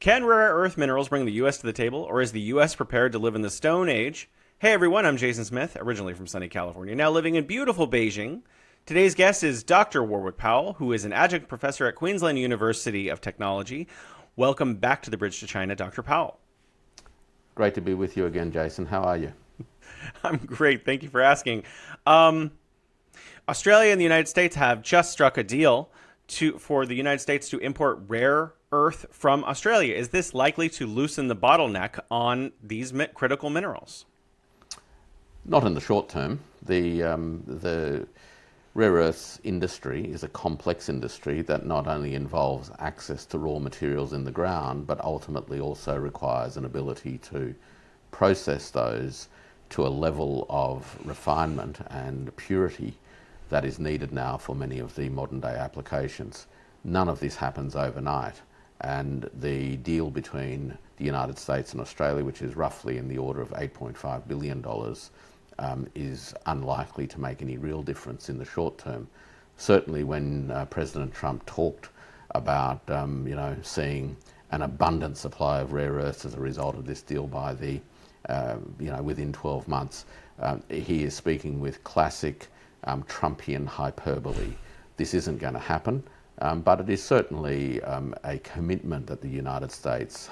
Can rare earth minerals bring the U.S. to the table, or is the U.S. prepared to live in the Stone Age? Hey everyone, I'm Jason Smith, originally from sunny California, now living in beautiful Beijing. Today's guest is Dr. Warwick Powell, who is an adjunct professor at Queensland University of Technology. Welcome back to the Bridge to China, Dr. Powell. Great to be with you again, Jason. How are you? I'm great. Thank you for asking. Australia and the United States have just struck a deal for the United States to import rare earth from Australia. Is this likely to loosen the bottleneck on these critical minerals? Not in the short term. The rare earths industry is a complex industry that not only involves access to raw materials in the ground, but ultimately also requires an ability to process those to a level of refinement and purity that is needed now for many of the modern day applications. None of this happens overnight, and the deal between the United States and Australia, which is roughly in the order of $8.5 billion, is unlikely to make any real difference in the short term. Certainly when President Trump talked about seeing an abundant supply of rare earths as a result of this deal by the within 12 months, he is speaking with classic Trumpian hyperbole. This isn't going to happen, but it is certainly a commitment that the United States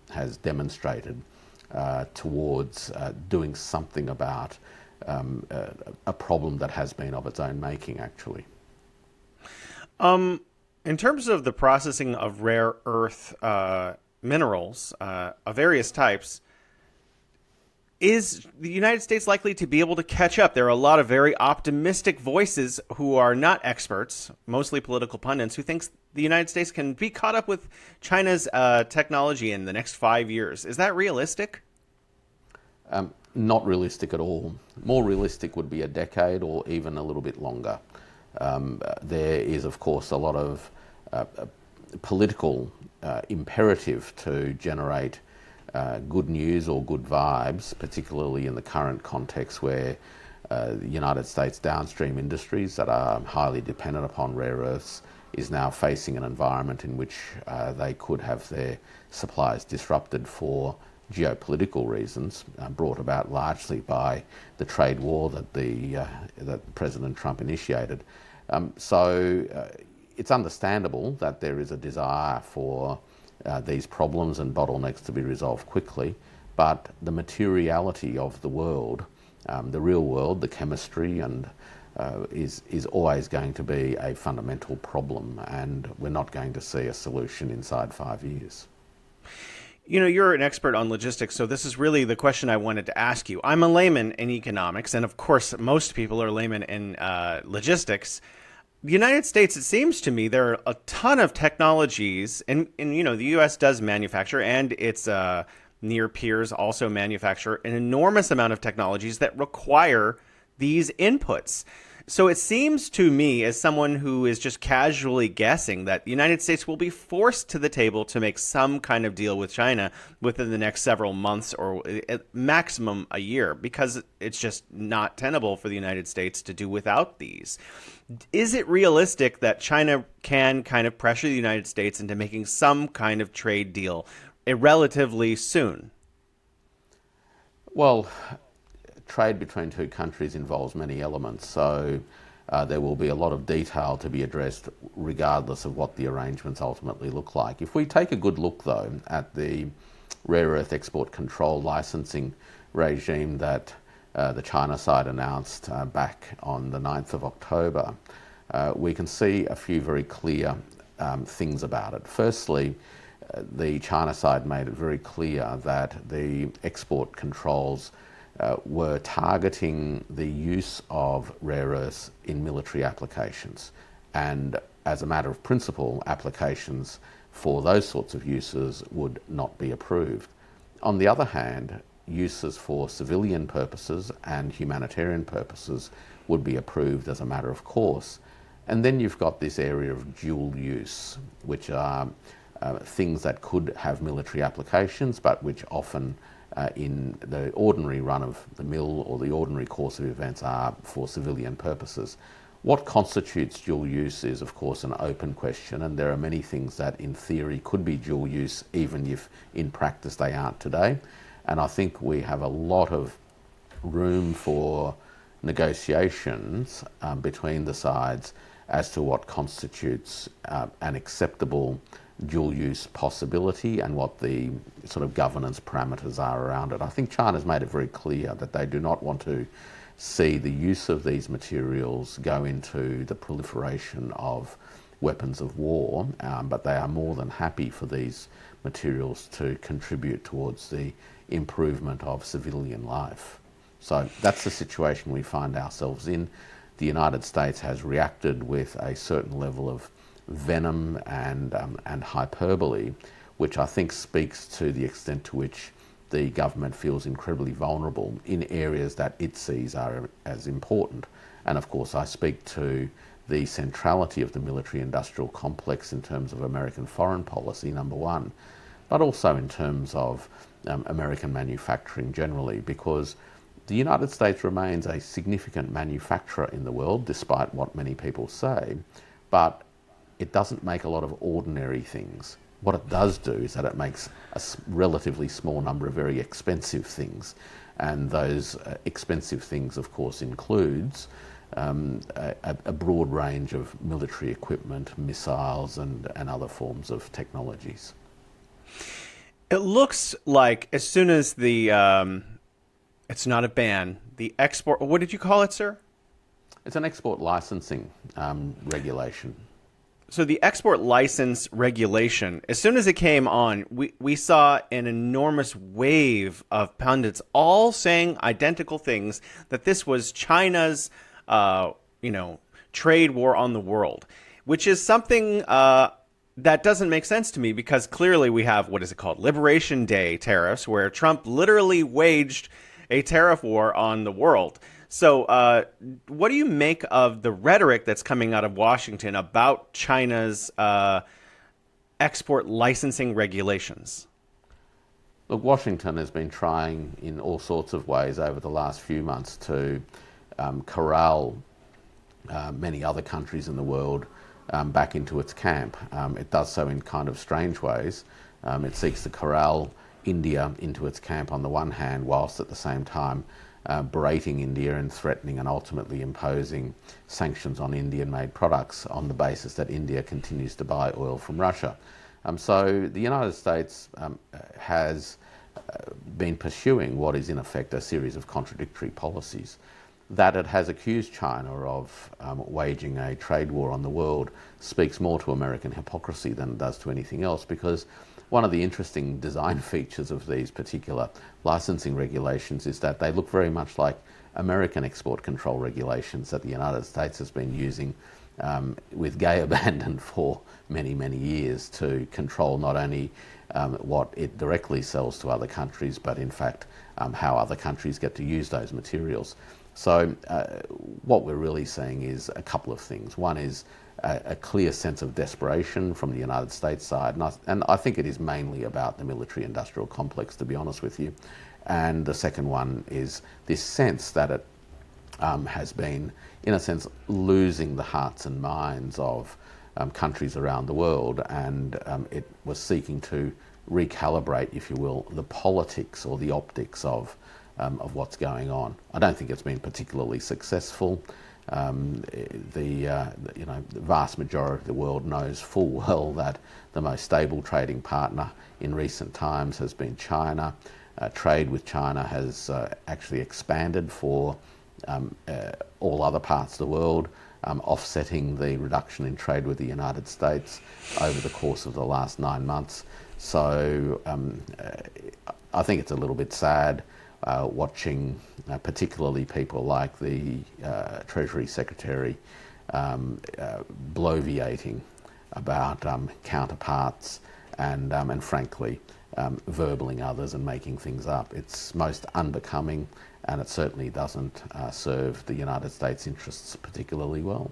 has demonstrated towards doing something about a problem that has been of its own making, actually. In terms of the processing of rare earth minerals of various types, is the United States likely to be able to catch up? There are a lot of very optimistic voices who are not experts, mostly political pundits, who thinks the United States can be caught up with China's technology in the next 5 years. Is that realistic? Not realistic at all. More realistic would be a decade or even a little bit longer. There is, of course, a lot of political imperative to generate good news or good vibes, particularly in the current context where the United States downstream industries that are highly dependent upon rare earths is now facing an environment in which they could have their supplies disrupted for geopolitical reasons, brought about largely by the trade war that President Trump initiated. So it's understandable that there is a desire for these problems and bottlenecks to be resolved quickly, but the materiality of the world, the real world, the chemistry, and is always going to be a fundamental problem, and we're not going to see a solution inside 5 years. You know, you're an expert on logistics, so this is really the question I wanted to ask you. I'm a layman in economics, and of course, most people are laymen in logistics. The United States, it seems to me, there are a ton of technologies, and the U.S. does manufacture, and its near peers also manufacture an enormous amount of technologies that require these inputs. So it seems to me, as someone who is just casually guessing, that the United States will be forced to the table to make some kind of deal with China within the next several months or at maximum a year, because it's just not tenable for the United States to do without these. Is it realistic that China can kind of pressure the United States into making some kind of trade deal relatively soon? Well, trade between two countries involves many elements, so there will be a lot of detail to be addressed regardless of what the arrangements ultimately look like. If we take a good look, though, at the rare earth export control licensing regime that the China side announced back on the 9th of October, we can see a few very clear things about it. Firstly, the China side made it very clear that the export controls were targeting the use of rare earths in military applications. And as a matter of principle, applications for those sorts of uses would not be approved. On the other hand, uses for civilian purposes and humanitarian purposes would be approved as a matter of course. And then you've got this area of dual use, which are things that could have military applications, but which often in the ordinary run of the mill or the ordinary course of events are for civilian purposes. What constitutes dual use is, of course, an open question, and there are many things that in theory could be dual use, even if in practice they aren't today. And I think we have a lot of room for negotiations between the sides as to what constitutes an acceptable dual use possibility and what the sort of governance parameters are around it. I think China's made it very clear that they do not want to see the use of these materials go into the proliferation of weapons of war, but they are more than happy for these materials to contribute towards the improvement of civilian life. So that's the situation we find ourselves in. The United States has reacted with a certain level of venom and hyperbole, which I think speaks to the extent to which the government feels incredibly vulnerable in areas that it sees are as important. And of course, I speak to the centrality of the military-industrial complex in terms of American foreign policy, number one, but also in terms of American manufacturing generally, because the United States remains a significant manufacturer in the world, despite what many people say, but it doesn't make a lot of ordinary things. What it does do is that it makes a relatively small number of very expensive things. And those expensive things, of course, includes a broad range of military equipment, missiles, and other forms of technologies. It looks like as soon as it's not a ban, the export, what did you call it, sir? It's an export licensing regulation. So the export license regulation, as soon as it came on, we saw an enormous wave of pundits all saying identical things, that this was China's, trade war on the world, which is something that doesn't make sense to me, because clearly we have, what is it called, Liberation Day tariffs, where Trump literally waged a tariff war on the world. So what do you make of the rhetoric that's coming out of Washington about China's export licensing regulations? Look, Washington has been trying in all sorts of ways over the last few months to corral many other countries in the world back into its camp. It does so in kind of strange ways. It seeks to corral India into its camp on the one hand, whilst at the same time berating India and threatening and ultimately imposing sanctions on Indian-made products on the basis that India continues to buy oil from Russia. So the United States has been pursuing what is in effect a series of contradictory policies. That it has accused China of waging a trade war on the world speaks more to American hypocrisy than it does to anything else, because one of the interesting design features of these particular licensing regulations is that they look very much like American export control regulations that the United States has been using with gay abandon for many, many years to control not only what it directly sells to other countries, but in fact how other countries get to use those materials. So what we're really seeing is a couple of things. One is a clear sense of desperation from the United States side, and I think it is mainly about the military-industrial complex, to be honest with you. And the second one is this sense that it has been, in a sense, losing the hearts and minds of countries around the world, and it was seeking to recalibrate, if you will, the politics or the optics of what's going on. I don't think it's been particularly successful. The vast majority of the world knows full well that the most stable trading partner in recent times has been China. Trade with China has actually expanded for all other parts of the world, offsetting the reduction in trade with the United States over the course of the last 9 months. So I think it's a little bit sad watching particularly people like the Treasury Secretary bloviating about counterparts and frankly verbaling others and making things up. It's most unbecoming, and it certainly doesn't serve the United States interests particularly well.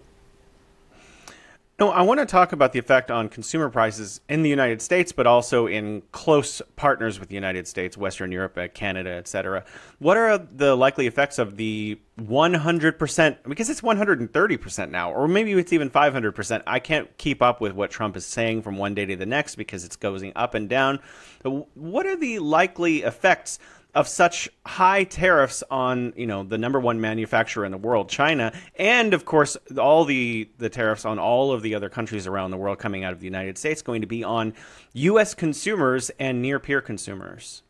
No, I want to talk about the effect on consumer prices in the United States, but also in close partners with the United States, Western Europe, Canada, etc. What are the likely effects of the 100%, because it's 130% now, or maybe it's even 500%. I can't keep up with what Trump is saying from one day to the next because it's going up and down. What are the likely effects of such high tariffs on, the number one manufacturer in the world, China, and of course all the tariffs on all of the other countries around the world coming out of the United States going to be on US consumers and near peer consumers?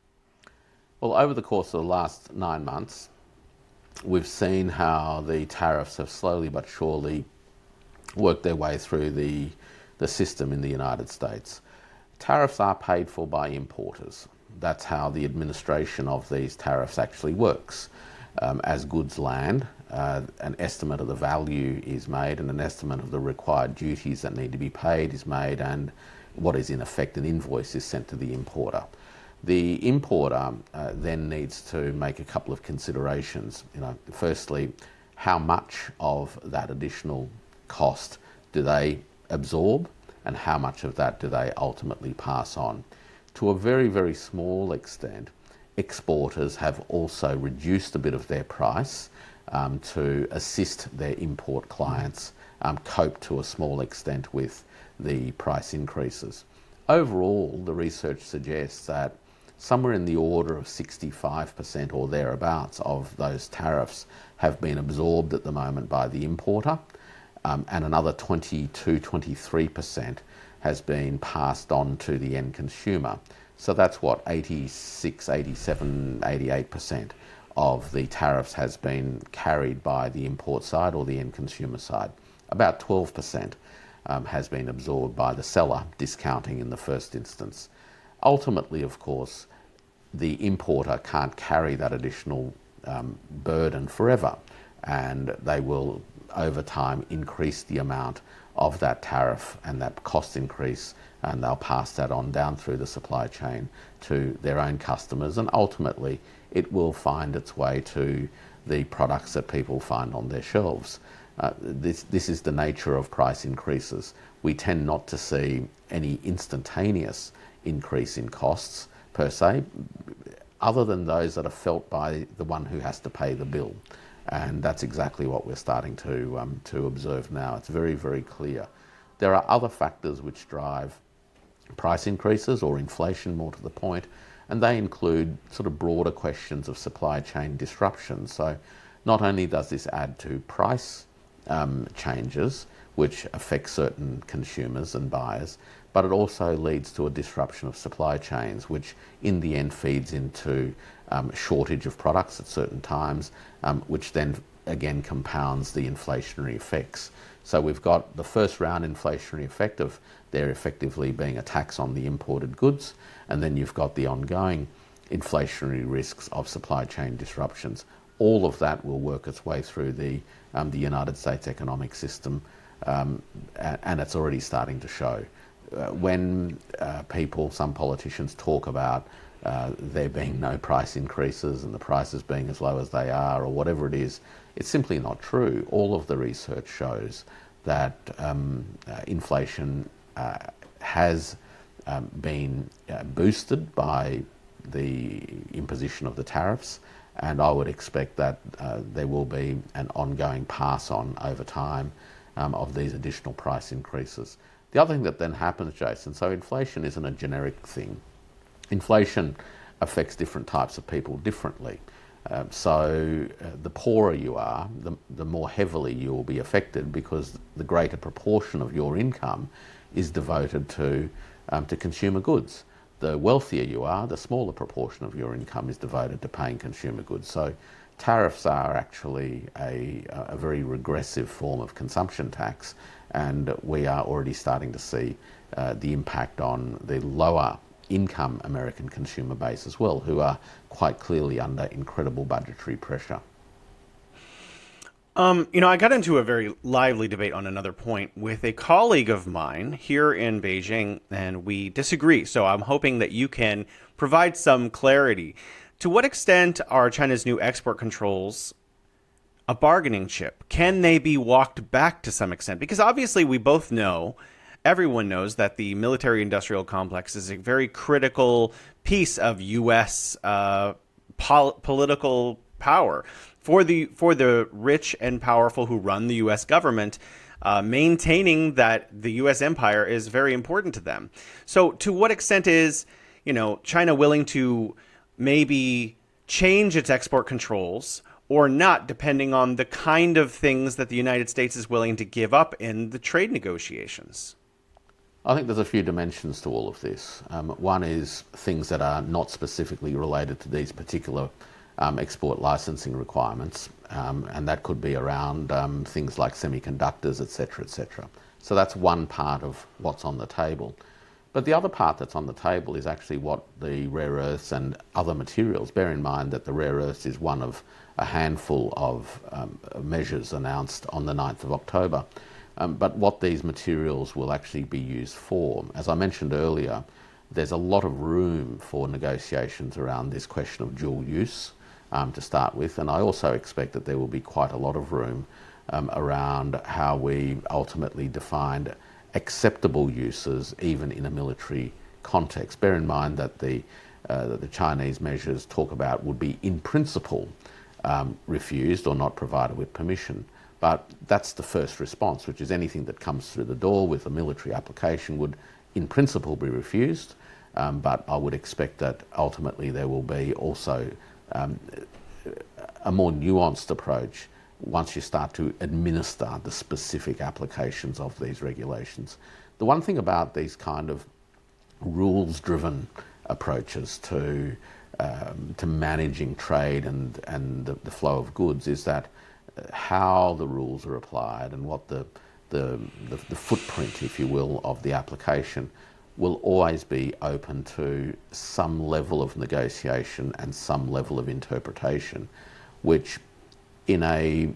Well, over the course of the last 9 months, we've seen how the tariffs have slowly but surely worked their way through the system in the United States. Tariffs are paid for by importers. That's how the administration of these tariffs actually works. As goods land, an estimate of the value is made and an estimate of the required duties that need to be paid is made, and what is in effect an invoice is sent to the importer. The importer then needs to make a couple of considerations. Firstly, how much of that additional cost do they absorb, and how much of that do they ultimately pass on? To a very, very small extent, exporters have also reduced a bit of their price to assist their import clients cope to a small extent with the price increases. Overall, the research suggests that somewhere in the order of 65% or thereabouts of those tariffs have been absorbed at the moment by the importer, and another 23% has been passed on to the end consumer. So that's what, 86, 87, 88% of the tariffs has been carried by the import side or the end consumer side. About 12% has been absorbed by the seller, discounting in the first instance. Ultimately, of course, the importer can't carry that additional burden forever, and they will, over time, increase the amount of that tariff and that cost increase, and they'll pass that on down through the supply chain to their own customers, and ultimately it will find its way to the products that people find on their shelves. This is the nature of price increases. We tend not to see any instantaneous increase in costs per se, other than those that are felt by the one who has to pay the bill. And that's exactly what we're starting to observe now. It's very, very clear. There are other factors which drive price increases, or inflation more to the point, and they include sort of broader questions of supply chain disruption. So not only does this add to price changes, which affect certain consumers and buyers, but it also leads to a disruption of supply chains, which in the end feeds into shortage of products at certain times, which then again compounds the inflationary effects. So we've got the first round inflationary effect of there effectively being a tax on the imported goods, and then you've got the ongoing inflationary risks of supply chain disruptions. All of that will work its way through the United States economic system, and it's already starting to show. When some politicians talk about there being no price increases and the prices being as low as they are, or whatever it is, it's simply not true. All of the research shows that inflation has been boosted by the imposition of the tariffs, and I would expect that there will be an ongoing pass on over time of these additional price increases. The other thing that then happens, Jason, so inflation isn't a generic thing. Inflation affects different types of people differently. The poorer you are, the more heavily you will be affected, because the greater proportion of your income is devoted to consumer goods. The wealthier you are, the smaller proportion of your income is devoted to paying consumer goods. So tariffs are actually a very regressive form of consumption tax, and we are already starting to see the impact on the lower income American consumer base as well, who are quite clearly under incredible budgetary pressure. I got into a very lively debate on another point with a colleague of mine here in Beijing, and we disagree. So I'm hoping that you can provide some clarity. To what extent are China's new export controls a bargaining chip? Can they be walked back to some extent? Because obviously, we both know, everyone knows, that the military industrial complex is a very critical piece of U.S. Political power for the rich and powerful who run the U.S. government. Maintaining that the U.S. empire is very important to them. So, to what extent is China willing to maybe change its export controls or not, depending on the kind of things that the United States is willing to give up in the trade negotiations? I think there's a few dimensions to all of this. One is things that are not specifically related to these particular export licensing requirements, and that could be around things like semiconductors, etc., etc. So that's one part of what's on the table. But the other part that's on the table is actually what the rare earths and other materials. Bear in mind that the rare earths is one of a handful of measures announced on the 9th of October. But what these materials will actually be used for. As I mentioned earlier, there's a lot of room for negotiations around this question of dual use to start with, and I also expect that there will be quite a lot of room around how we ultimately define acceptable uses even in a military context. Bear in mind that the Chinese measures talk about would be in principle refused or not provided with permission. But that's the first response, which is anything that comes through the door with a military application would in principle be refused. But I would expect that ultimately there will be also a more nuanced approach once you start to administer the specific applications of these regulations. The one thing about these kind of rules-driven approaches to managing trade and the flow of goods is that how the rules are applied and what the footprint, if you will, of the application will always be open to some level of negotiation and some level of interpretation, which in a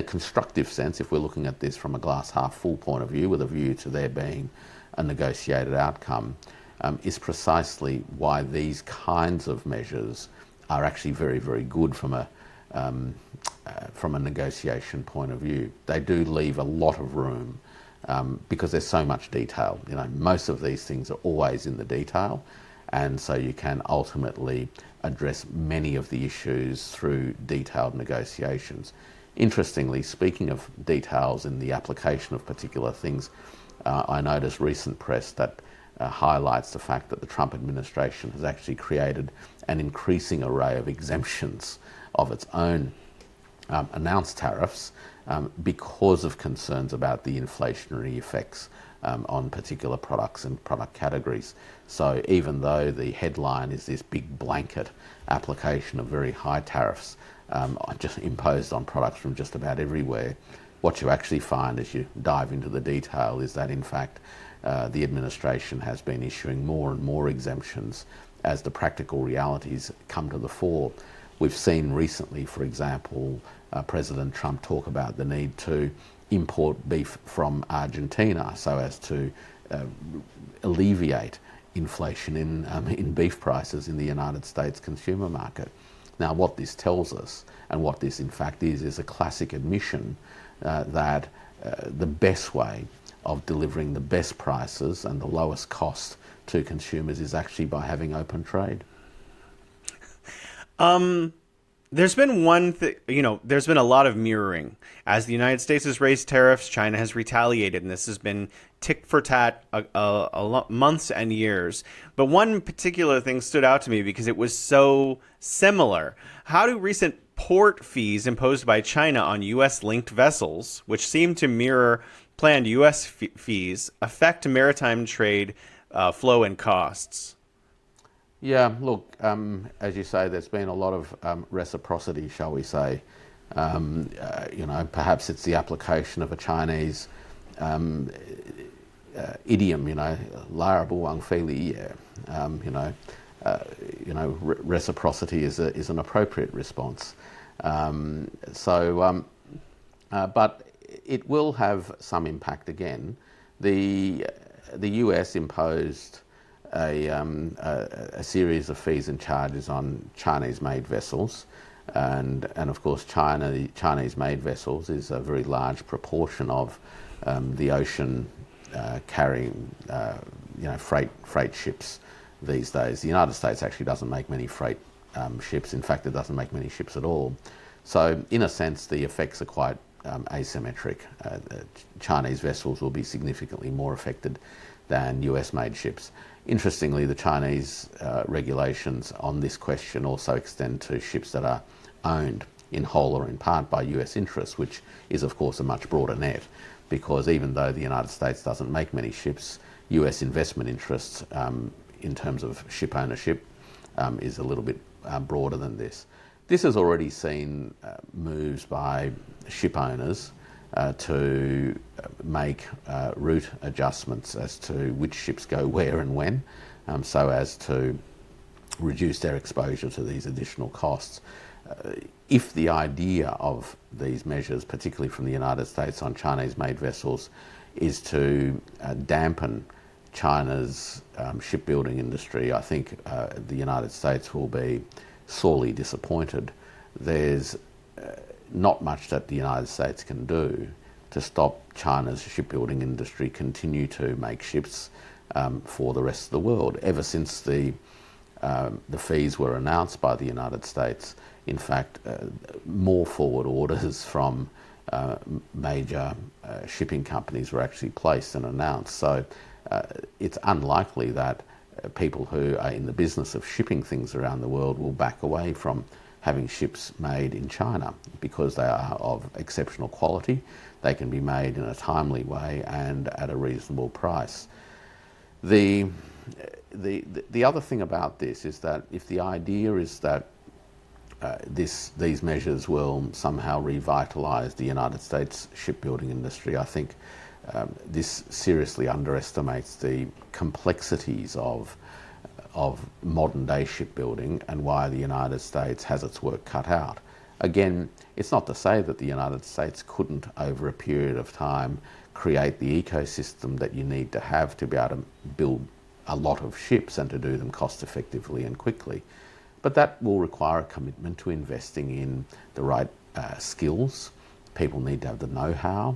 constructive sense, if we're looking at this from a glass half full point of view with a view to there being a negotiated outcome, is precisely why these kinds of measures are actually very, very good from a negotiation point of view. They do leave a lot of room because there's so much detail. Most of these things are always in the detail, and so you can ultimately address many of the issues through detailed negotiations. Interestingly, speaking of details in the application of particular things, I noticed recent press that highlights the fact that the Trump administration has actually created an increasing array of exemptions of its own announced tariffs because of concerns about the inflationary effects on particular products and product categories. So even though the headline is this big blanket application of very high tariffs just imposed on products from just about everywhere, what you actually find as you dive into the detail is that in fact the administration has been issuing more and more exemptions as the practical realities come to the fore. We've seen recently, for example, President Trump talk about the need to import beef from Argentina so as to alleviate inflation in beef prices in the United States consumer market. Now, what this tells us, and what this in fact is a classic admission that the best way of delivering the best prices and the lowest cost to consumers is actually by having open trade. There's been there's been a lot of mirroring. As the United States has raised tariffs, China has retaliated, and this has been tick for tat months and years. But one particular thing stood out to me because it was so similar. How do recent port fees imposed by China on U.S.-linked vessels, which seem to mirror planned U.S. fees, affect maritime trade flow and costs? Yeah, look, as you say, there's been a lot of reciprocity, shall we say. Perhaps it's the application of a Chinese idiom, "lara bu wang fei li ye." Reciprocity is an appropriate response. But it will have some impact again. The US imposed a series of fees and charges on Chinese-made vessels. And of course, Chinese-made vessels is a very large proportion of the ocean carrying freight ships these days. The United States actually doesn't make many freight ships. In fact, it doesn't make many ships at all. So in a sense, the effects are quite asymmetric. Chinese vessels will be significantly more affected than US-made ships. Interestingly, the Chinese regulations on this question also extend to ships that are owned in whole or in part by US interests, which is of course a much broader net, because even though the United States doesn't make many ships, US investment interests in terms of ship ownership is a little bit broader than this. This has already seen moves by ship owners to make route adjustments as to which ships go where and when, so as to reduce their exposure to these additional costs. If the idea of these measures, particularly from the United States on Chinese-made vessels, is to dampen China's shipbuilding industry, I think the United States will be sorely disappointed. There's not much that the United States can do to stop China's shipbuilding industry continue to make ships for the rest of the world. Ever since the fees were announced by the United States, in fact, more forward orders from major shipping companies were actually placed and announced. So it's unlikely that people who are in the business of shipping things around the world will back away from having ships made in China, because they are of exceptional quality. They can be made in a timely way and at a reasonable price. The other thing about this is that if the idea is that these measures will somehow revitalise the United States shipbuilding industry, I think this seriously underestimates the complexities of modern day shipbuilding and why the United States has its work cut out. Again, it's not to say that the United States couldn't, over a period of time, create the ecosystem that you need to have to be able to build a lot of ships and to do them cost effectively and quickly. But that will require a commitment to investing in the right skills. People need to have the know-how.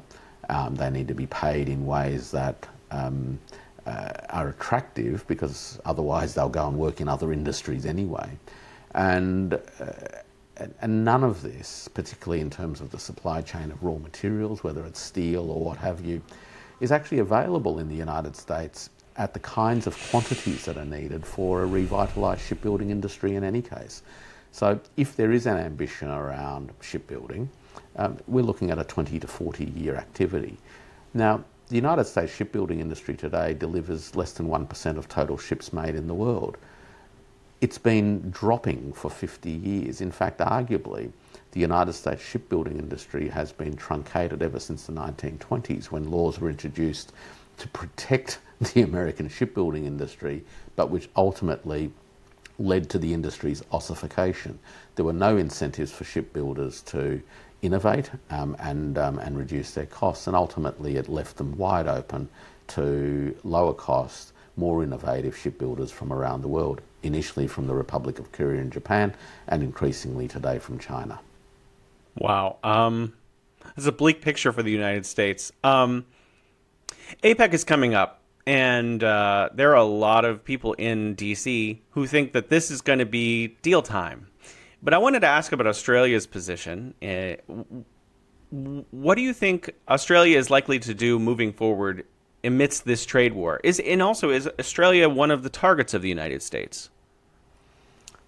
They need to be paid in ways that are attractive, because otherwise they'll go and work in other industries anyway. And none of this, particularly in terms of the supply chain of raw materials, whether it's steel or what have you, is actually available in the United States at the kinds of quantities that are needed for a revitalised shipbuilding industry in any case. So if there is an ambition around shipbuilding, we're looking at a 20 to 40 year activity. Now, the United States shipbuilding industry today delivers less than 1% of total ships made in the world. It's been dropping for 50 years. In fact, arguably, the United States shipbuilding industry has been truncated ever since the 1920s, when laws were introduced to protect the American shipbuilding industry, but which ultimately led to the industry's ossification. There were no incentives for shipbuilders to innovate and reduce their costs, and ultimately it left them wide open to lower cost, more innovative shipbuilders from around the world, initially from the Republic of Korea and Japan, and increasingly today from China. Wow. It's a bleak picture for the United States. APEC is coming up, and there are a lot of people in DC who think that this is going to be deal time. But I wanted to ask about Australia's position. What do you think Australia is likely to do moving forward amidst this trade war? Is Australia one of the targets of the United States?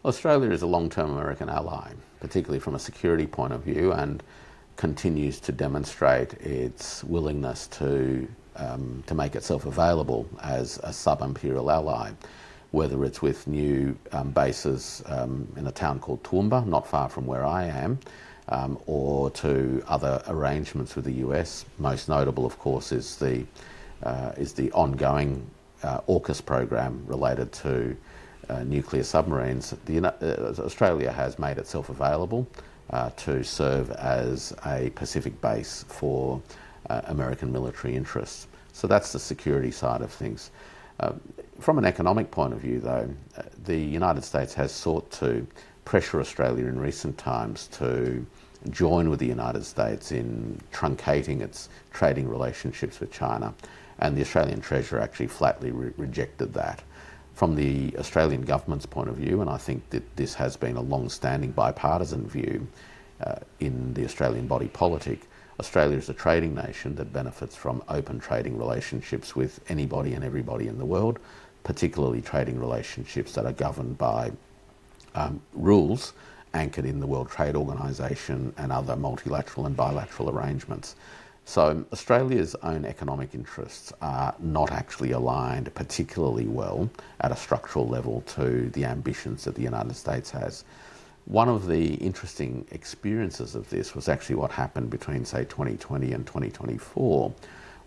Australia is a long-term American ally, particularly from a security point of view, and continues to demonstrate its willingness to make itself available as a sub-imperial ally, whether it's with new bases in a town called Toowoomba, not far from where I am, or to other arrangements with the US. Most notable, of course, is the ongoing AUKUS program related to nuclear submarines. Australia has made itself available to serve as a Pacific base for American military interests. So that's the security side of things. From an economic point of view, though, the United States has sought to pressure Australia in recent times to join with the United States in truncating its trading relationships with China. And the Australian Treasurer actually flatly rejected that. From the Australian government's point of view, and I think that this has been a long-standing bipartisan view in the Australian body politic, Australia is a trading nation that benefits from open trading relationships with anybody and everybody in the world, particularly trading relationships that are governed by rules anchored in the World Trade Organization and other multilateral and bilateral arrangements. So Australia's own economic interests are not actually aligned particularly well at a structural level to the ambitions that the United States has. One of the interesting experiences of this was actually what happened between, say, 2020 and 2024,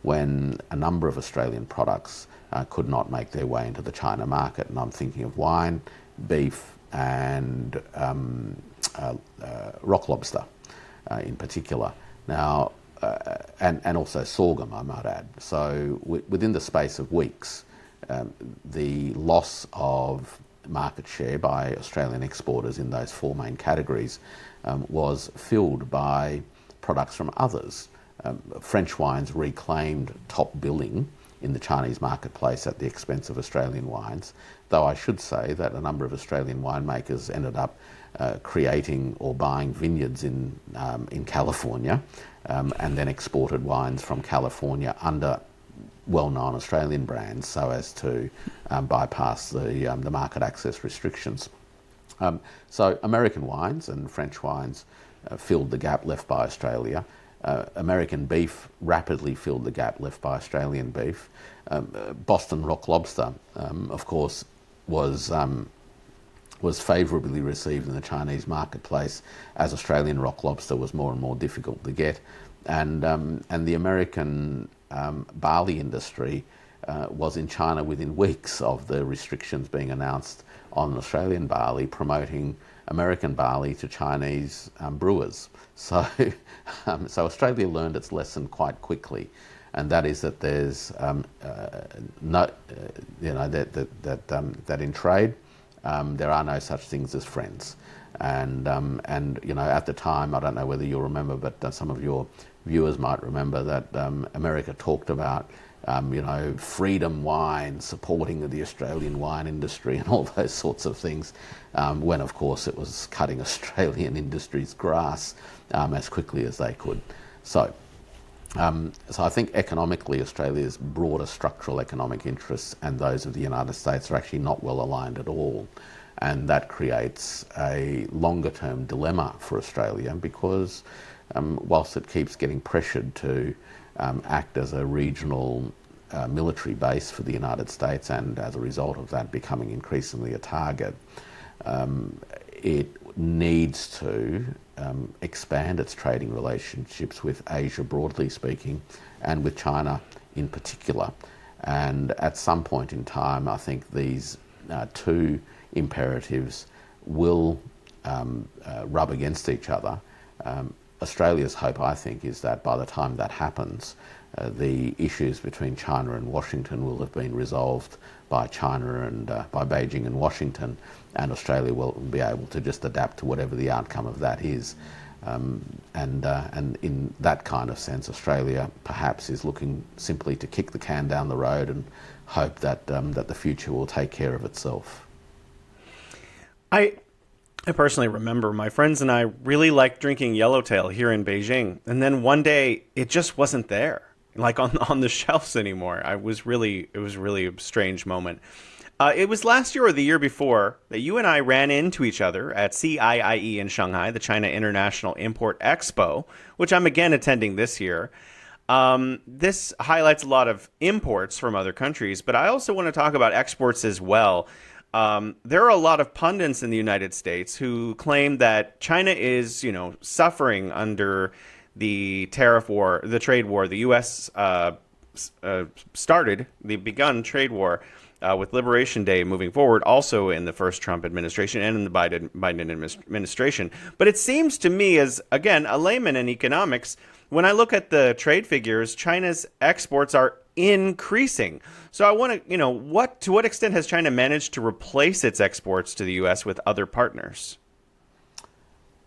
when a number of Australian products could not make their way into the China market. And I'm thinking of wine, beef, and rock lobster in particular. Now, and also sorghum, I might add. So within the space of weeks, the loss of market share by Australian exporters in those four main categories was filled by products from others. French wines reclaimed top billing in the Chinese marketplace at the expense of Australian wines, though I should say that a number of Australian winemakers ended up creating or buying vineyards in California and then exported wines from California under well-known Australian brands so as to bypass the market access restrictions. So American wines and French wines filled the gap left by Australia. American beef rapidly filled the gap left by Australian beef. Boston rock lobster, of course, was favourably received in the Chinese marketplace as Australian rock lobster was more and more difficult to get. And the American barley industry was in China within weeks of the restrictions being announced on Australian barley, promoting American barley to Chinese brewers. So, so Australia learned its lesson quite quickly, and that is that there's that in trade there are no such things as friends. And at the time, I don't know whether you'll remember, but some of your viewers might remember that America talked about freedom wine, supporting the Australian wine industry and all those sorts of things, when of course it was cutting Australian industry's grass as quickly as they could. So I think economically Australia's broader structural economic interests and those of the United States are actually not well aligned at all. And that creates a longer term dilemma for Australia because whilst it keeps getting pressured to act as a regional military base for the United States and as a result of that becoming increasingly a target, it needs to expand its trading relationships with Asia broadly speaking and with China in particular. And at some point in time, I think these two imperatives will rub against each other. Australia's hope, I think, is that by the time that happens, the issues between China and Washington will have been resolved by China and by Beijing and Washington, and Australia will be able to just adapt to whatever the outcome of that is. And in that kind of sense, Australia perhaps is looking simply to kick the can down the road and hope that that the future will take care of itself. I personally remember my friends and I really liked drinking Yellowtail here in Beijing, and then one day it just wasn't there, like on the shelves anymore. It was really a strange moment. It was last year or the year before that you and I ran into each other at CIIE in Shanghai, the China International Import Expo, which I'm again attending this year. This highlights a lot of imports from other countries, but I also want to talk about exports as well. There are a lot of pundits in the United States who claim that China is, suffering under the tariff war, the trade war. The U.S. begun trade war with Liberation Day moving forward, also in the first Trump administration and in the Biden administration. But it seems to me, as again a layman in economics, when I look at the trade figures, China's exports are increasing. So I want to, to what extent has China managed to replace its exports to the U.S. with other partners?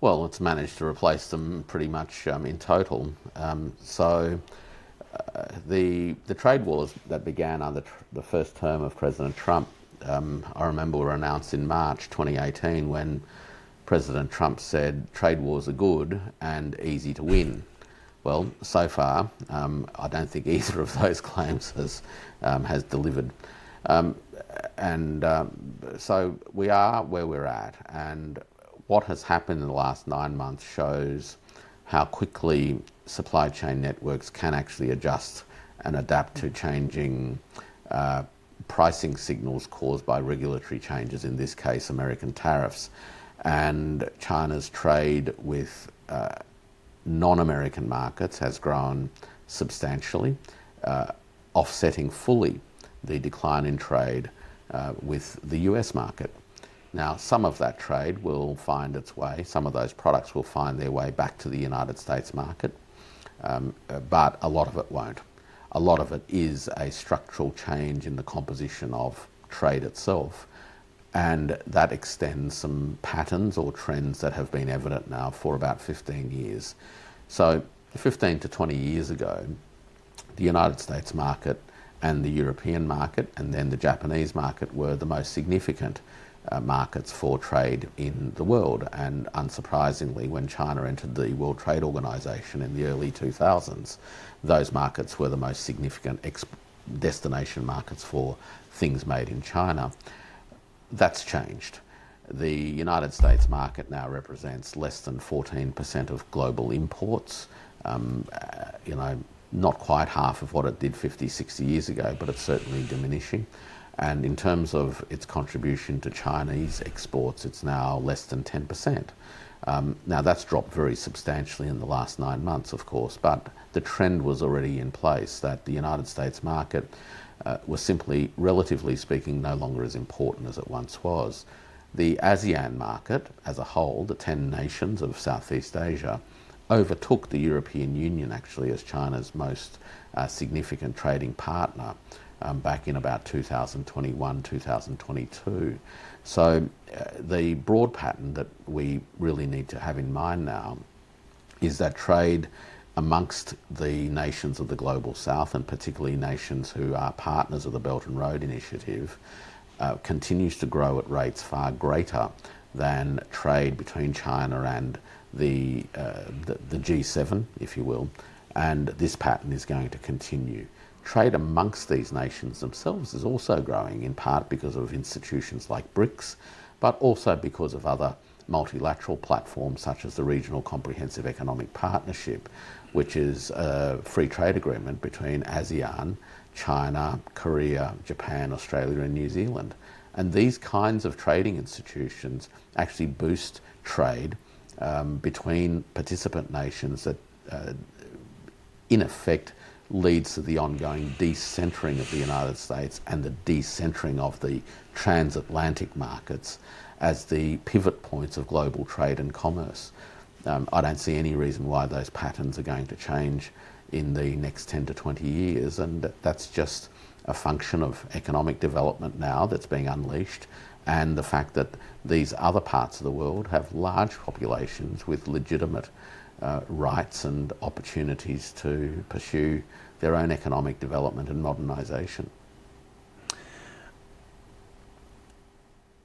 Well, it's managed to replace them pretty much in total. The trade wars that began under the first term of President Trump, I remember were announced in March 2018 when President Trump said trade wars are good and easy to win. Well, so far, I don't think either of those claims has delivered. Um, so we are where we're at, and what has happened in the last 9 months shows how quickly supply chain networks can actually adjust and adapt to changing pricing signals caused by regulatory changes, in this case American tariffs, and China's trade with non-American markets has grown substantially, offsetting fully the decline in trade with the US market. Now, some of that trade will find its way, some of those products will find their way back to the United States market, but a lot of it won't. A lot of it is a structural change in the composition of trade itself, and that extends some patterns or trends that have been evident now for about 15 years. So 15 to 20 years ago, the United States market and the European market and then the Japanese market were the most significant markets for trade in the world. And unsurprisingly, when China entered the World Trade Organization in the early 2000s, those markets were the most significant destination markets for things made in China. That's changed. The United States market now represents less than 14% of global imports. Not quite half of what it did 50, 60 years ago, but it's certainly diminishing. And in terms of its contribution to Chinese exports, it's now less than 10%. Now, that's dropped very substantially in the last 9 months, of course, but the trend was already in place that the United States market was simply, relatively speaking, no longer as important as it once was. The ASEAN market as a whole, the 10 nations of Southeast Asia, overtook the European Union actually as China's most significant trading partner back in about 2021, 2022. So the broad pattern that we really need to have in mind now is that trade amongst the nations of the Global South, and particularly nations who are partners of the Belt and Road Initiative, continues to grow at rates far greater than trade between China and the G7, if you will, and this pattern is going to continue. Trade amongst these nations themselves is also growing, in part because of institutions like BRICS, but also because of other multilateral platforms such as the Regional Comprehensive Economic Partnership, which is a free trade agreement between ASEAN, China, Korea, Japan, Australia and New Zealand. And these kinds of trading institutions actually boost trade between participant nations that in effect leads to the ongoing decentering of the United States and the decentering of the transatlantic markets as the pivot points of global trade and commerce. I don't see any reason why those patterns are going to change in the next 10 to 20 years, and that's just a function of economic development now that's being unleashed, and the fact that these other parts of the world have large populations with legitimate rights and opportunities to pursue their own economic development and modernisation.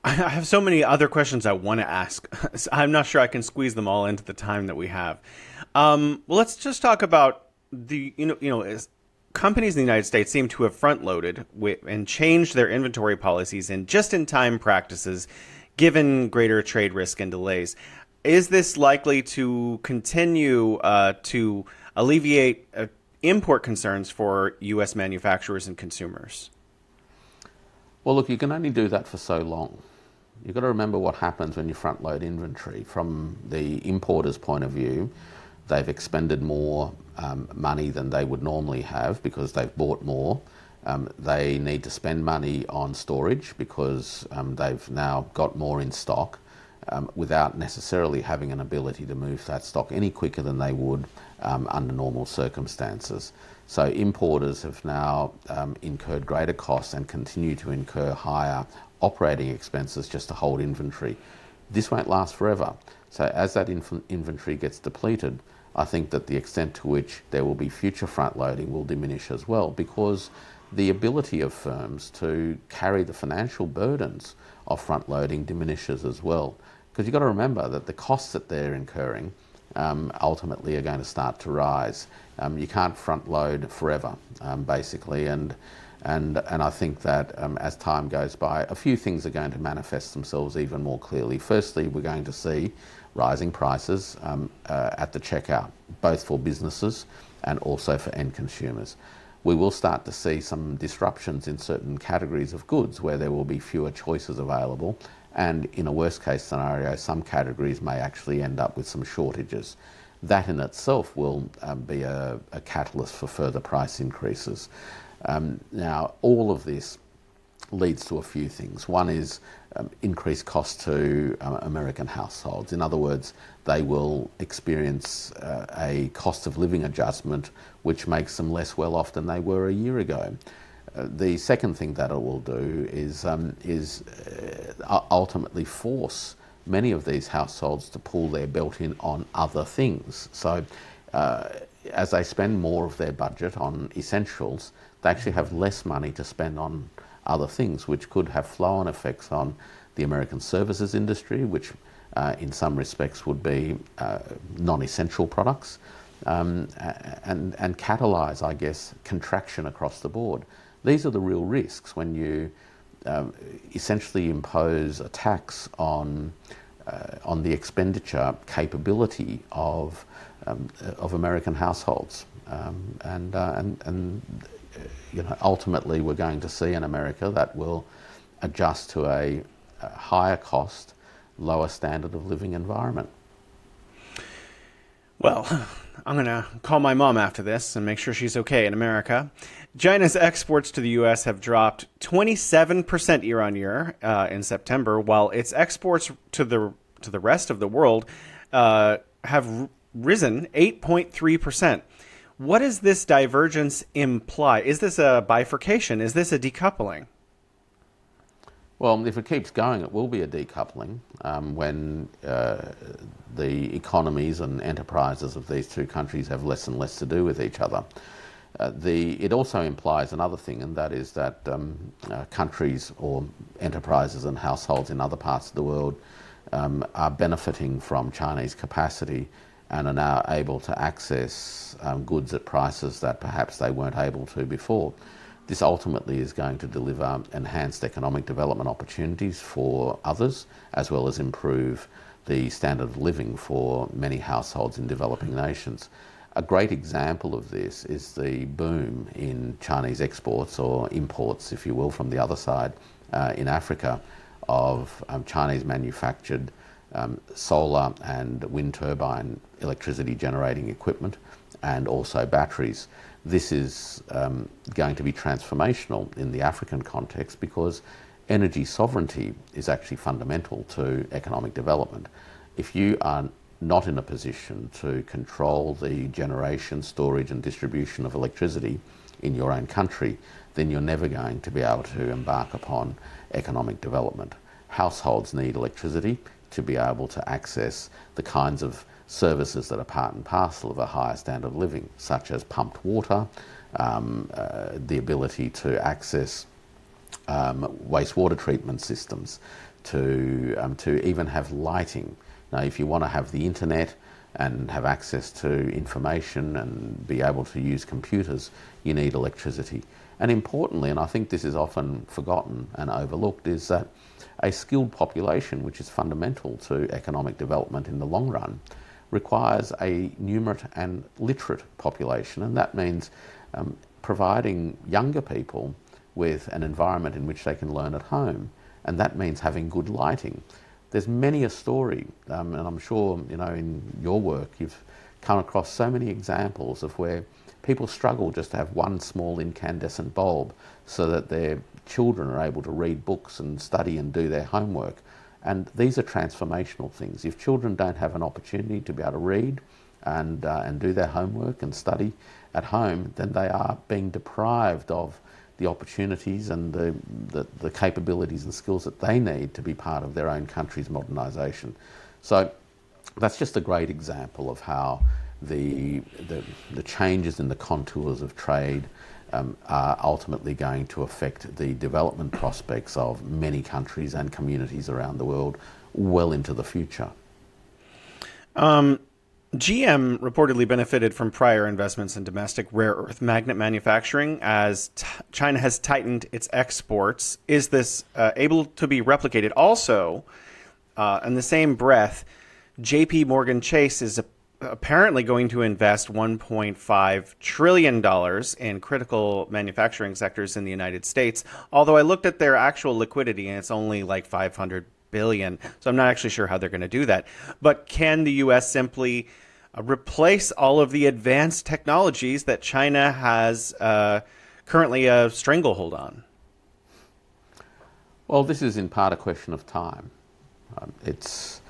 I have so many other questions I want to ask. I'm not sure I can squeeze them all into the time that we have. Well, let's just talk about as companies in the United States seem to have front-loaded and changed their inventory policies and just-in-time practices, given greater trade risk and delays. Is this likely to continue to alleviate import concerns for U.S. manufacturers and consumers? Well, look, you can only do that for so long. You've got to remember what happens when you front load inventory. From the importer's point of view, they've expended more money than they would normally have because they've bought more. They need to spend money on storage because they've now got more in stock without necessarily having an ability to move that stock any quicker than they would under normal circumstances. So importers have now incurred greater costs and continue to incur higher operating expenses just to hold inventory. This won't last forever. So as that inventory gets depleted, I think that the extent to which there will be future front loading will diminish as well, because the ability of firms to carry the financial burdens of front loading diminishes as well. Because you've got to remember that the costs that they're incurring ultimately are going to start to rise. You can't front load forever, basically, and I think that as time goes by, a few things are going to manifest themselves even more clearly. Firstly, we're going to see rising prices at the checkout, both for businesses and also for end consumers. We will start to see some disruptions in certain categories of goods where there will be fewer choices available, and in a worst case scenario, some categories may actually end up with some shortages. That in itself will be a catalyst for further price increases. Now, all of this leads to a few things. One is increased cost to American households. In other words, they will experience a cost of living adjustment which makes them less well off than they were a year ago. The second thing that it will do is ultimately force many of these households to pull their belt in on other things. So as they spend more of their budget on essentials, they actually have less money to spend on other things, which could have flow-on effects on the American services industry, which in some respects would be non-essential products, and catalyse, I guess, contraction across the board. These are the real risks when you essentially impose a tax on the expenditure capability of American households, and ultimately we're going to see in America that will adjust to a higher cost, lower standard of living environment. Well, I'm going to call my mom after this and make sure she's okay in America. China's exports to the U.S. have dropped 27% year on year in September, while its exports to the rest of the world have risen 8.3%. What does this divergence imply? Is this a bifurcation? Is this a decoupling? Well, if it keeps going, it will be a decoupling when the economies and enterprises of these two countries have less and less to do with each other. It also implies another thing, and that is that countries or enterprises and households in other parts of the world are benefiting from Chinese capacity and are now able to access goods at prices that perhaps they weren't able to before. This ultimately is going to deliver enhanced economic development opportunities for others, as well as improve the standard of living for many households in developing nations. A great example of this is the boom in Chinese exports, or imports, if you will, from the other side in Africa, of Chinese manufactured solar and wind turbine electricity generating equipment, and also batteries. This is going to be transformational in the African context, because energy sovereignty is actually fundamental to economic development. If you are not in a position to control the generation, storage and distribution of electricity in your own country, then you're never going to be able to embark upon economic development. Households need electricity to be able to access the kinds of services that are part and parcel of a higher standard of living, such as pumped water, the ability to access wastewater treatment systems, to even have lighting. Now, if you want to have the internet and have access to information and be able to use computers, you need electricity. And importantly, and I think this is often forgotten and overlooked, is that a skilled population, which is fundamental to economic development in the long run, requires a numerate and literate population, and that means providing younger people with an environment in which they can learn at home, and that means having good lighting. There's many a story, and I'm sure in your work you've come across so many examples of where people struggle just to have one small incandescent bulb so that their children are able to read books and study and do their homework. And these are transformational things. If children don't have an opportunity to be able to read and do their homework and study at home, then they are being deprived of the opportunities and the capabilities and skills that they need to be part of their own country's modernisation. So That's just a great example of how the, the, the changes in the contours of trade are ultimately going to affect the development prospects of many countries and communities around the world well into the future. GM reportedly benefited from prior investments in domestic rare earth magnet manufacturing as China has tightened its exports. Is this able to be replicated? Also, in the same breath, JP Morgan Chase is apparently going to invest $1.5 trillion in critical manufacturing sectors in the United States. Although I looked at their actual liquidity and it's only like 500 billion. So I'm not actually sure how they're going to do that. But can the US simply replace all of the advanced technologies that China has currently a stranglehold on? Well, this is in part a question of time. It's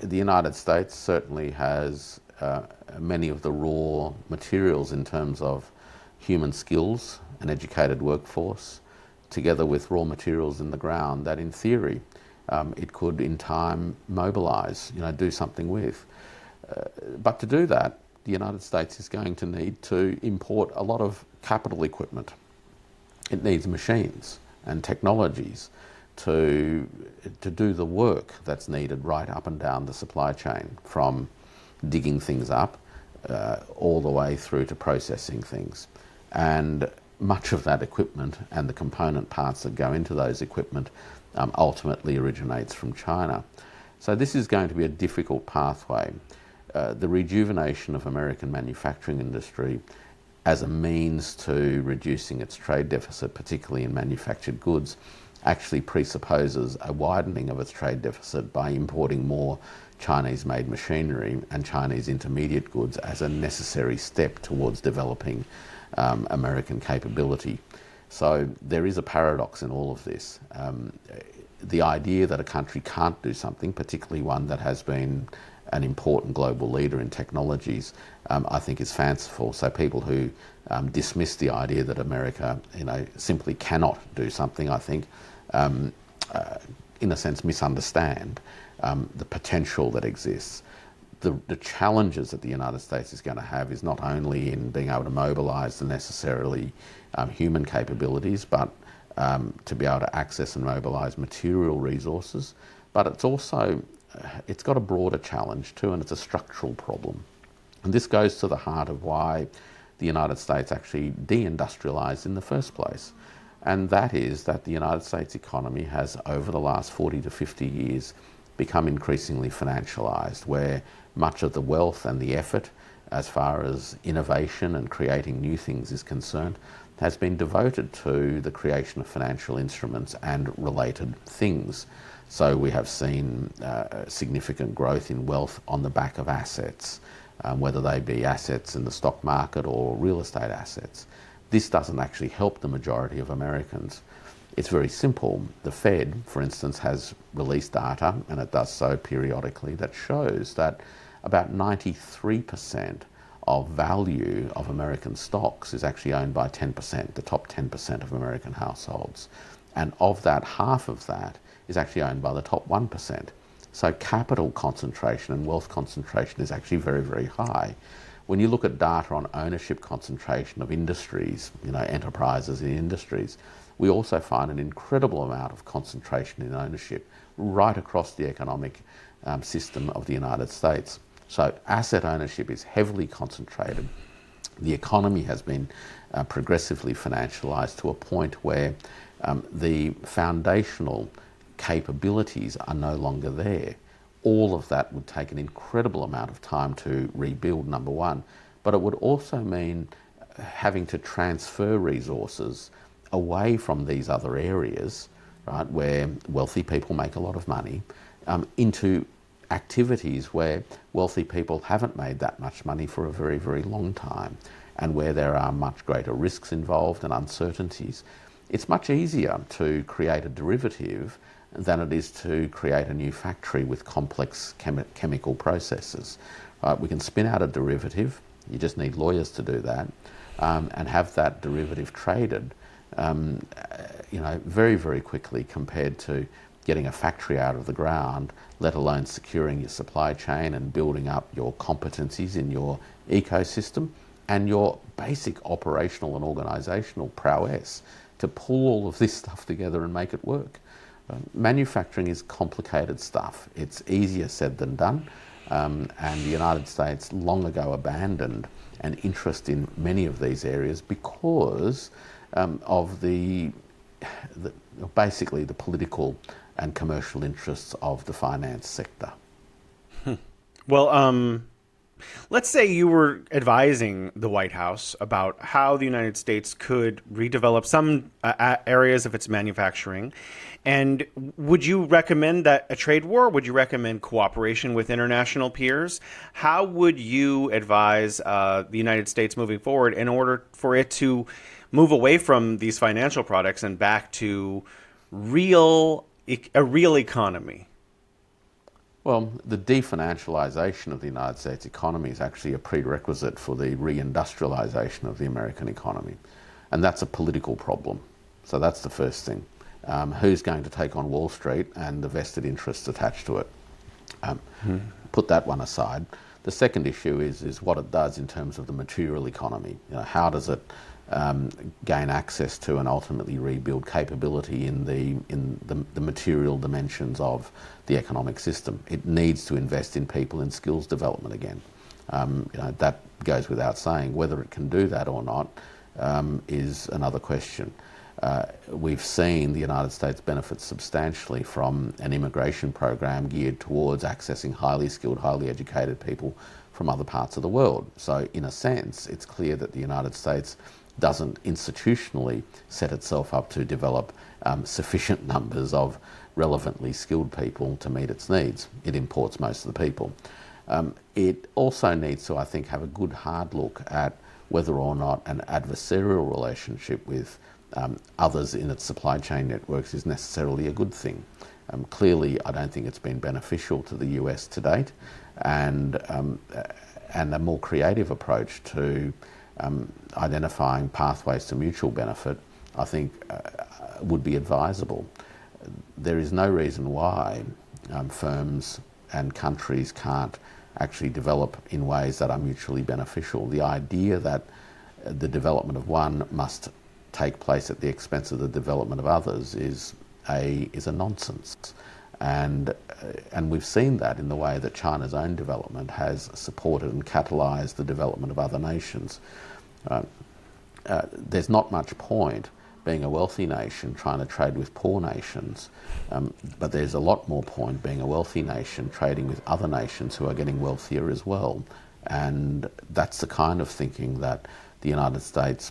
the United States certainly has many of the raw materials in terms of human skills, an educated workforce, together with raw materials in the ground that in theory it could in time mobilize, do something with. But to do that, the United States is going to need to import a lot of capital equipment. It needs machines and technologies to do the work that's needed right up and down the supply chain, from digging things up all the way through to processing things. And much of that equipment and the component parts that go into those equipment ultimately originates from China. So this is going to be a difficult pathway. The rejuvenation of American manufacturing industry as a means to reducing its trade deficit, particularly in manufactured goods, actually presupposes a widening of its trade deficit by importing more Chinese-made machinery and Chinese intermediate goods as a necessary step towards developing American capability. So there is a paradox in all of this. The idea that a country can't do something, particularly one that has been an important global leader in technologies, I think is fanciful. So people who dismiss the idea that America, simply cannot do something, I think, in a sense, misunderstand the potential that exists. The challenges that the United States is going to have is not only in being able to mobilise the necessarily human capabilities, but to be able to access and mobilise material resources, but it's got a broader challenge too, and it's a structural problem. And this goes to the heart of why the United States actually deindustrialized in the first place. And that is that the United States economy has, over the last 40 to 50 years, become increasingly financialized, where much of the wealth and the effort, as far as innovation and creating new things is concerned, has been devoted to the creation of financial instruments and related things. So we have seen significant growth in wealth on the back of assets, whether they be assets in the stock market or real estate assets. This doesn't actually help the majority of Americans. It's very simple. The Fed, for instance, has released data, and it does so periodically, that shows that about 93% of value of American stocks is actually owned by 10%, the top 10% of American households. And of that, half of that is actually owned by the top 1%. So capital concentration and wealth concentration is actually very, very high. When you look at data on ownership concentration of industries, enterprises in industries, we also find an incredible amount of concentration in ownership right across the economic system of the United States. So asset ownership is heavily concentrated. The economy has been progressively financialized to a point where the foundational capabilities are no longer there. All of that would take an incredible amount of time to rebuild, number one, but it would also mean having to transfer resources away from these other areas, right, where wealthy people make a lot of money, into activities where wealthy people haven't made that much money for a very, very long time, and where there are much greater risks involved and uncertainties. It's much easier to create a derivative than it is to create a new factory with complex chemical processes. We can spin out a derivative, you just need lawyers to do that, and have that derivative traded very, very quickly compared to getting a factory out of the ground, let alone securing your supply chain and building up your competencies in your ecosystem and your basic operational and organisational prowess to pull all of this stuff together and make it work. Manufacturing is complicated stuff. It's easier said than done, and the United States long ago abandoned an interest in many of these areas because of basically the political and commercial interests of the finance sector. Well, let's say you were advising the White House about how the United States could redevelop some areas of its manufacturing. And would you recommend that a trade war? Would you recommend cooperation with international peers? How would you advise the United States moving forward in order for it to move away from these financial products and back to a real economy? Well, the definancialization of the United States economy is actually a prerequisite for the reindustrialization of the American economy. And that's a political problem. So that's the first thing. Who's going to take on Wall Street and the vested interests attached to it? Put that one aside. The second issue is what it does in terms of the material economy. How does it gain access to and ultimately rebuild capability in the material dimensions of the economic system? It needs to invest in people and skills development again. That goes without saying. Whether it can do that or not is another question. We've seen the United States benefit substantially from an immigration program geared towards accessing highly skilled, highly educated people from other parts of the world. So in a sense, it's clear that the United States doesn't institutionally set itself up to develop sufficient numbers of relevantly skilled people to meet its needs. It imports most of the people. It also needs to, I think, have a good hard look at whether or not an adversarial relationship with others in its supply chain networks is necessarily a good thing. Clearly, I don't think it's been beneficial to the US to date, and a more creative approach to identifying pathways to mutual benefit, I think, would be advisable. There is no reason why firms and countries can't actually develop in ways that are mutually beneficial. The idea that the development of one must take place at the expense of the development of others is a nonsense. And we've seen that in the way that China's own development has supported and catalysed the development of other nations. There's not much point being a wealthy nation trying to trade with poor nations, but there's a lot more point being a wealthy nation trading with other nations who are getting wealthier as well. And that's the kind of thinking that the United States,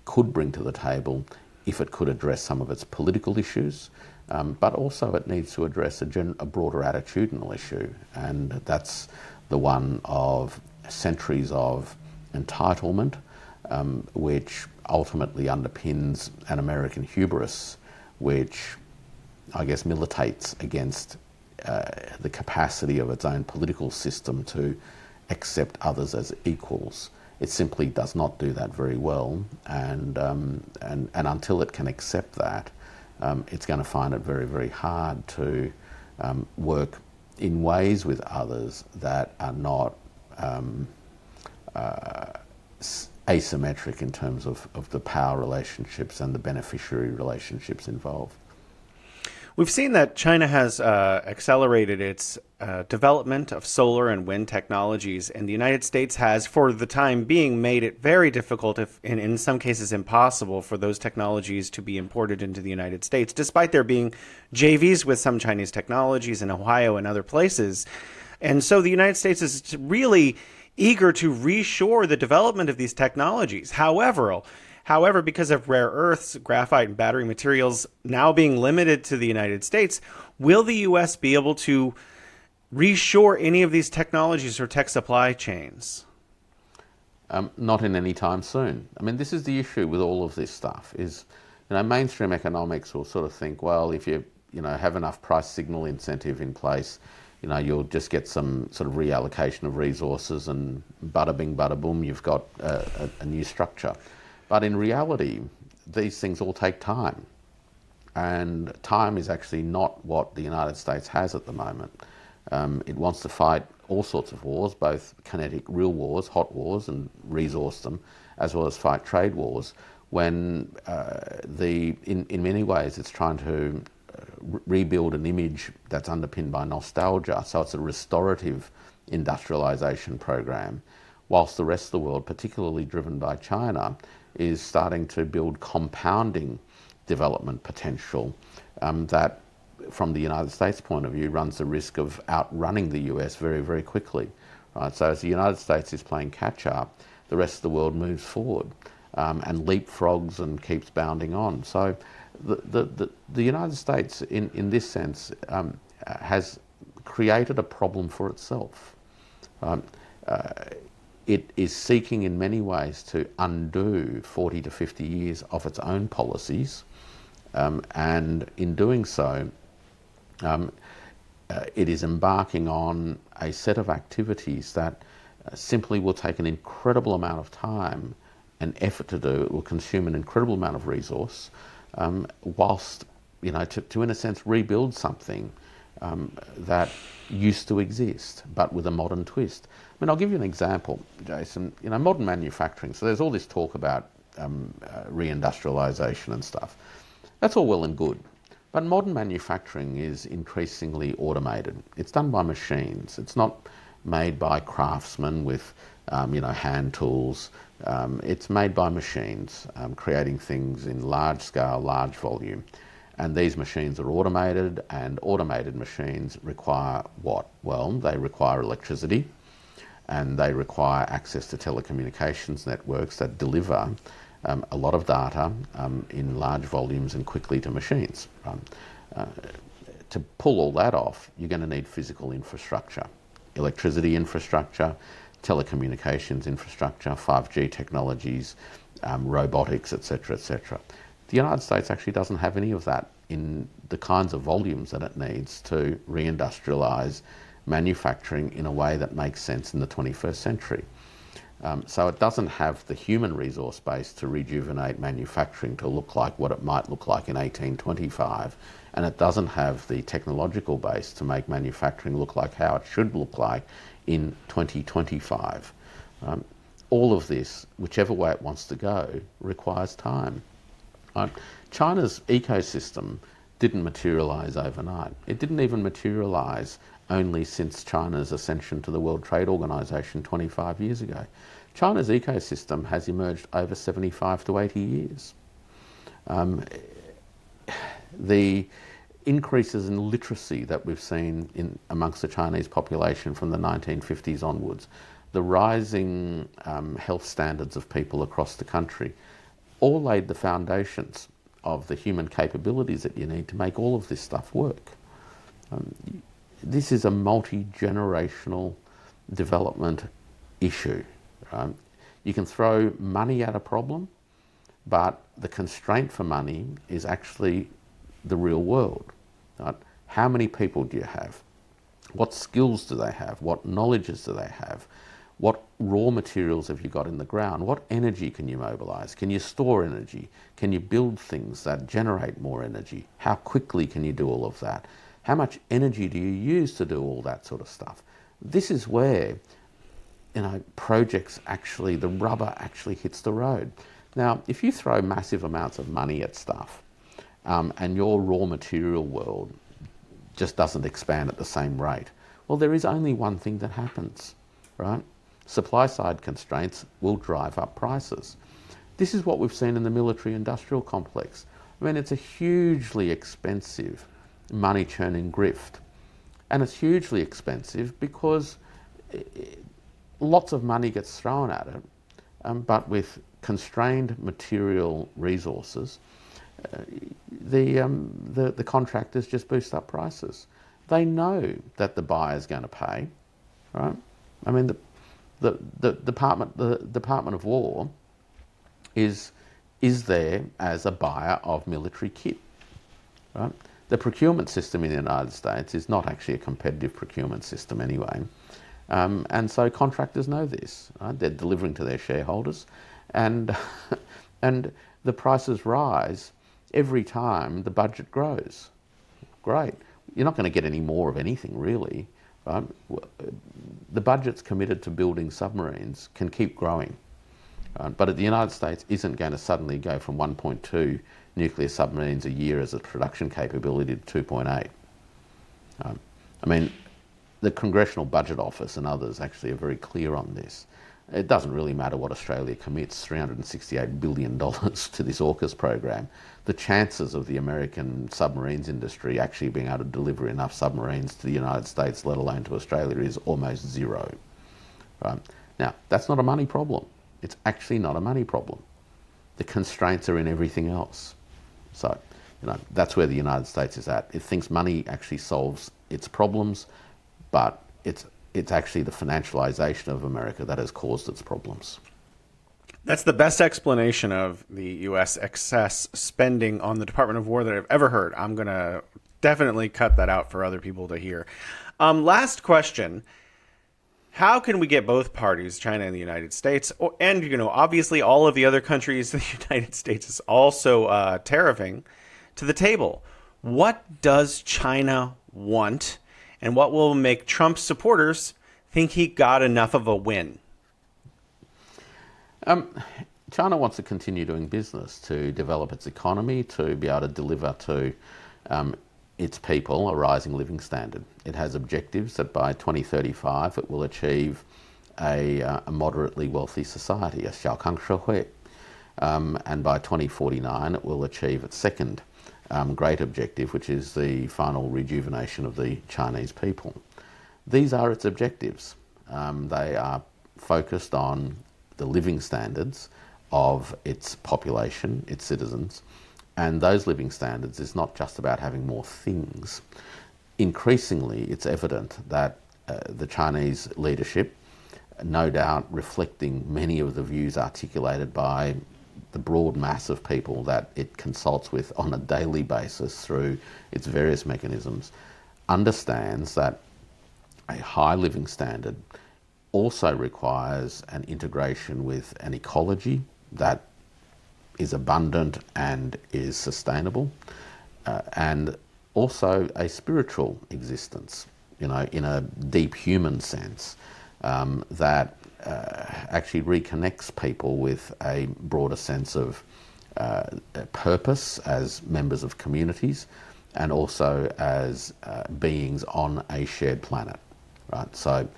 could bring to the table if it could address some of its political issues, but also it needs to address a broader attitudinal issue, and that's the one of centuries of entitlement, which ultimately underpins an American hubris, which I guess militates against the capacity of its own political system to accept others as equals. It simply does not do that very well, and until it can accept that, it's going to find it very, very hard to work in ways with others that are not asymmetric in terms of the power relationships and the beneficiary relationships involved. We've seen that China has accelerated its development of solar and wind technologies, and the United States has, for the time being, made it very difficult, if in some cases impossible, for those technologies to be imported into the United States, despite there being JVs with some Chinese technologies in Ohio and other places. And so the United States is really eager to reshore the development of these technologies. However, because of rare earths, graphite, and battery materials now being limited to the United States, will the U.S. be able to reshore any of these technologies or tech supply chains? Not in any time soon. I mean, this is the issue with all of this stuff is, mainstream economics will sort of think, well, if you have enough price signal incentive in place, you'll just get some sort of reallocation of resources and bada bing, bada boom, you've got a new structure. But in reality, these things all take time. And time is actually not what the United States has at the moment. It wants to fight all sorts of wars, both kinetic, real wars, hot wars, and resource them, as well as fight trade wars. When in many ways it's trying to rebuild an image that's underpinned by nostalgia. So it's a restorative industrialization program, whilst the rest of the world, particularly driven by China, is starting to build compounding development potential that, from the United States point of view, runs the risk of outrunning the US very, very quickly. Right? So as the United States is playing catch up, the rest of the world moves forward and leapfrogs and keeps bounding on. So the United States, in this sense, has created a problem for itself. Um, it is seeking in many ways to undo 40 to 50 years of its own policies, and in doing so, it is embarking on a set of activities that simply will take an incredible amount of time and effort to do. It will consume an incredible amount of resource, whilst, to in a sense rebuild something that used to exist, but with a modern twist. I mean, I'll give you an example, Jason. Modern manufacturing. So there's all this talk about reindustrialization and stuff. That's all well and good. But modern manufacturing is increasingly automated. It's done by machines. It's not made by craftsmen with, hand tools. It's made by machines, creating things in large scale, large volume. And these machines are automated, and automated machines require what? Well, they require electricity, and they require access to telecommunications networks that deliver a lot of data in large volumes and quickly to machines. To pull all that off, you're going to need physical infrastructure, electricity infrastructure, telecommunications infrastructure, 5G technologies, robotics, etc., etc. The United States actually doesn't have any of that in the kinds of volumes that it needs to reindustrialize manufacturing in a way that makes sense in the 21st century. So it doesn't have the human resource base to rejuvenate manufacturing to look like what it might look like in 1825, and it doesn't have the technological base to make manufacturing look like how it should look like in 2025. All of this, whichever way it wants to go, requires time. China's ecosystem didn't materialise overnight. It didn't even materialise only since China's ascension to the World Trade Organization 25 years ago. China's ecosystem has emerged over 75 to 80 years. The increases in literacy that we've seen amongst the Chinese population from the 1950s onwards, the rising health standards of people across the country, all laid the foundations of the human capabilities that you need to make all of this stuff work. This is a multi-generational development issue. You can throw money at a problem, but the constraint for money is actually the real world. Right? How many people do you have? What skills do they have? What knowledges do they have? What raw materials have you got in the ground? What energy can you mobilize? Can you store energy? Can you build things that generate more energy? How quickly can you do all of that? How much energy do you use to do all that sort of stuff? This is where, projects actually, the rubber actually hits the road. Now, if you throw massive amounts of money at stuff, and your raw material world just doesn't expand at the same rate, well, there is only one thing that happens, right? Supply side constraints will drive up prices. This is what we've seen in the military industrial complex. I mean, it's a hugely expensive money churning grift. And it's hugely expensive because lots of money gets thrown at it, but with constrained material resources, the contractors just boost up prices. They know that the buyer's going to pay, right? I mean, the Department of War is there as a buyer of military kit, right? The procurement system in the United States is not actually a competitive procurement system anyway. And so contractors know this, right? They're delivering to their shareholders, and and the prices rise every time the budget grows. Great. You're not going to get any more of anything, really. Right? The budget's committed to building submarines can keep growing. But the United States isn't going to suddenly go from 1.2 nuclear submarines a year as a production capability to 2.8. I mean, the Congressional Budget Office and others actually are very clear on this. It doesn't really matter what Australia commits, $368 billion to this AUKUS program. The chances of the American submarines industry actually being able to deliver enough submarines to the United States, let alone to Australia, is almost zero. Right? Now, that's not a money problem. It's actually not a money problem. The constraints are in everything else. So, that's where the United States is at. It thinks money actually solves its problems, but it's actually the financialization of America that has caused its problems. That's the best explanation of the U.S. excess spending on the Department of War that I've ever heard. I'm going to definitely cut that out for other people to hear. Last question. How can we get both parties, China and the United States, and obviously all of the other countries the United States is also tariffing, to the table? What does China want, and what will make Trump's supporters think he got enough of a win? China wants to continue doing business, to develop its economy, to be able to deliver to its people a rising living standard. It has objectives that by 2035 it will achieve a moderately wealthy society, a 小康社会, and by 2049 it will achieve its second great objective, which is the final rejuvenation of the Chinese people. These are its objectives. They are focused on the living standards of its population, its citizens, and those living standards is not just about having more things. Increasingly, it's evident that the Chinese leadership, no doubt reflecting many of the views articulated by the broad mass of people that it consults with on a daily basis through its various mechanisms, understands that a high living standard also requires an integration with an ecology that is abundant and is sustainable, and also a spiritual existence, in a deep human sense, that actually reconnects people with a broader sense of purpose as members of communities and also as beings on a shared planet. Right? So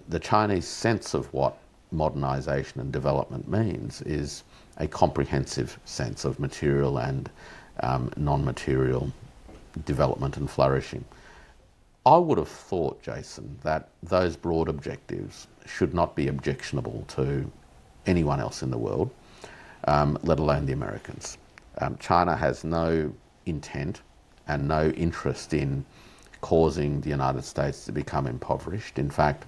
the Chinese sense of what modernization and development means is a comprehensive sense of material and non-material development and flourishing. I would have thought, Jason, that those broad objectives should not be objectionable to anyone else in the world, let alone the Americans. China has no intent and no interest in causing the United States to become impoverished. In fact,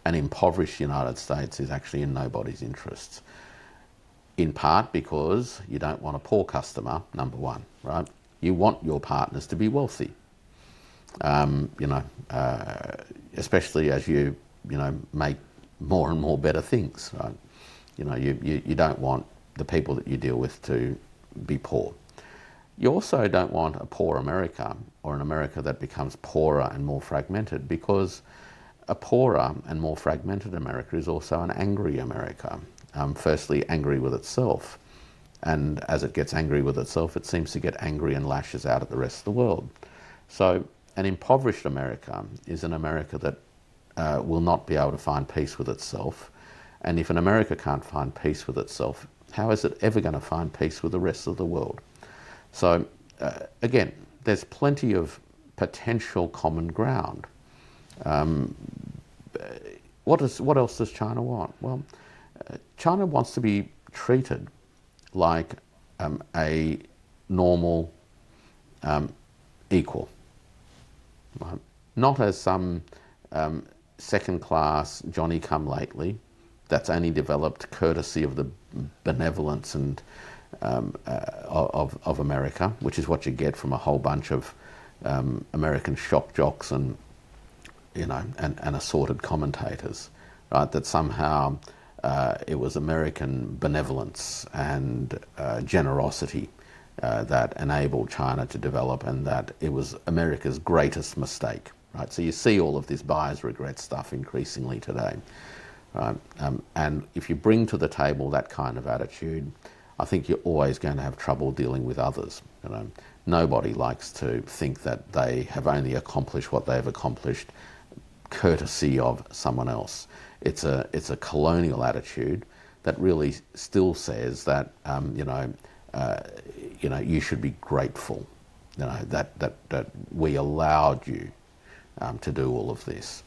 an impoverished United States is actually in nobody's interests. In part because you don't want a poor customer, number one, right? You want your partners to be wealthy. Especially as you make more and more better things, right? You don't want the people that you deal with to be poor. You also don't want a poor America or an America that becomes poorer and more fragmented, because a poorer and more fragmented America is also an angry America. Firstly, angry with itself. And as it gets angry with itself, it seems to get angry and lashes out at the rest of the world. So an impoverished America is an America that will not be able to find peace with itself. And if an America can't find peace with itself, how is it ever going to find peace with the rest of the world? So again, there's plenty of potential common ground. What else does China want? Well, China wants to be treated like a normal equal, right? Not as some second-class Johnny-come-lately that's only developed courtesy of the benevolence and of America, which is what you get from a whole bunch of American shock jocks and assorted commentators, right? That somehow it was American benevolence and generosity that enabled China to develop, and that it was America's greatest mistake. Right, so you see all of this buyer's regret stuff increasingly today. Right? And if you bring to the table that kind of attitude, I think you're always going to have trouble dealing with others. Nobody likes to think that they have only accomplished what they've accomplished courtesy of someone else. It's a colonial attitude that really still says that you should be grateful, that we allowed you to do all of this.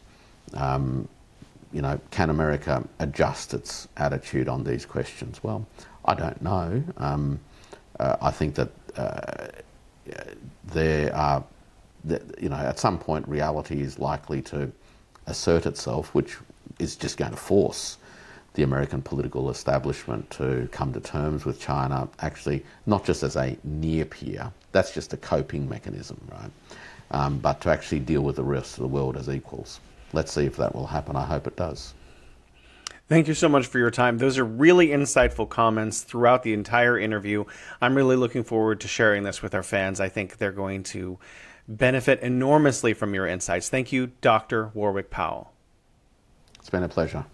Can America adjust its attitude on these questions? Well, I don't know. I think that at some point reality is likely to assert itself, which is just going to force the American political establishment to come to terms with China, actually not just as a near peer, that's just a coping mechanism, right? But to actually deal with the rest of the world as equals. Let's see if that will happen. I hope it does. Thank you so much for your time. Those are really insightful comments throughout the entire interview. I'm really looking forward to sharing this with our fans. I think they're going to benefit enormously from your insights. Thank you, Dr. Warwick Powell. It's been a pleasure.